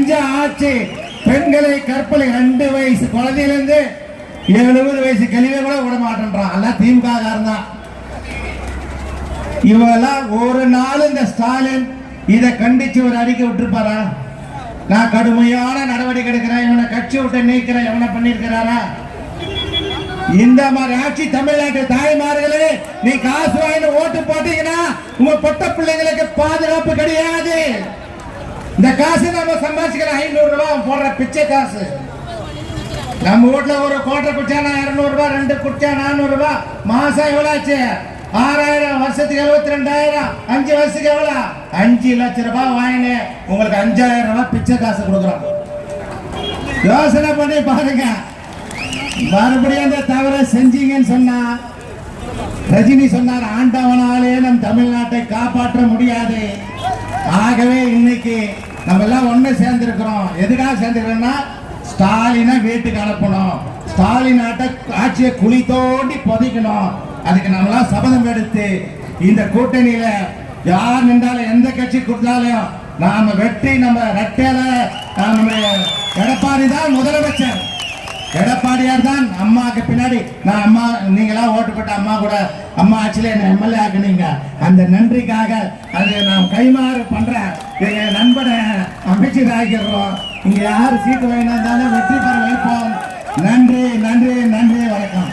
லஞ்ச ஆட்சி பெண்களை கற்பனை 2 வயசு குழந்தையிலிருந்து 70 வயசு கழிவை கூட விட மாட்டேன்றான். எல்லாம் திமுக காரன் தான். இவெல்லாம் ஒரு நாள் இந்த ஸ்டாலின் இதை கண்டிச்சு ஒரு அறிக்கை விட்டுருப்பாரா? நான் கடுமையான நடவடிக்கை எடுக்கிறேன், இவனை கட்சி விட்டு நீக்கிறேன், இவனை பண்ணிருக்கிறாரா? இந்த மாதிரி ஆட்சி தமிழ்நாட்டு தாய்மார்களே, நீ காசு வாங்கி ஓட்டு போட்டீங்கன்னா உங்க பொட்ட பிள்ளைங்களுக்கு பாதுகாப்பு கிடையாது. இந்த காசு நம்ம சம்பாதிக்கிற 500 ரூபாய் போடுற பிச்சை காசு. நம்ம வீட்டுல ஒரு கோட்டை குடிச்சானா 200 ரூபாய், 2 குடிச்சா 400 ரூபாய். மாசம் எவ்வளவு ஆச்சு? 6000, வருஷத்துக்கு 72000, 5 வருஷத்துக்கு எவ்வளவு? 5 லட்சம் ரூபாய் வாங்கினே உங்களுக்கு 5000 ரூபாய் பிச்சை காசு கொடுக்குறோம். யோசனை பண்ணி பாருங்க. மறுபடியும் அந்த தவற செஞ்சீங்கன்னு சொன்னா ரஜினி சொன்னார், ஆண்டவனாலே நம் தமிழ்நாட்டை காப்பாற்ற முடியாது. ஆகவே இன்னைக்கு நம்ம எல்லாம் ஒண்ணு சேர்ந்திருக்கிறோம். எதுக்காக சேர்ந்திருக்கோம்னா, ஸ்டாலினை வீட்டுக்கு அனுப்பணும், ஸ்டாலின் ஆட்சியை குழி தோண்டி புதைக்கணும். அதுக்கு நம்மளாம் சபதம் எடுத்து இந்த கூட்டணியில யார் நின்றாலும் எந்த கட்சி கொடுத்தாலும் நாம வெற்றி நம்ம ரெட்டையில நம்ம எடப்பாடி தான் முதலமைச்சர். எடப்பாடியார் தான் அம்மாவுக்கு பின்னாடி. நான் அம்மா, நீங்களா ஓட்டு போட்ட அம்மா கூட அம்மா ஆட்சியில என்ன எம்எல்ஏ ஆக்குனீங்க. அந்த நன்றிக்காக அது நான் கைமாறு பண்றேன். எங்க நண்பனை அமைச்சர் ஆகிடுறோம். இங்க யாரு சீட்டு வேணாலும் வெற்றி பெற வைப்போம். நன்றி, நன்றி, நன்றி, வணக்கம்.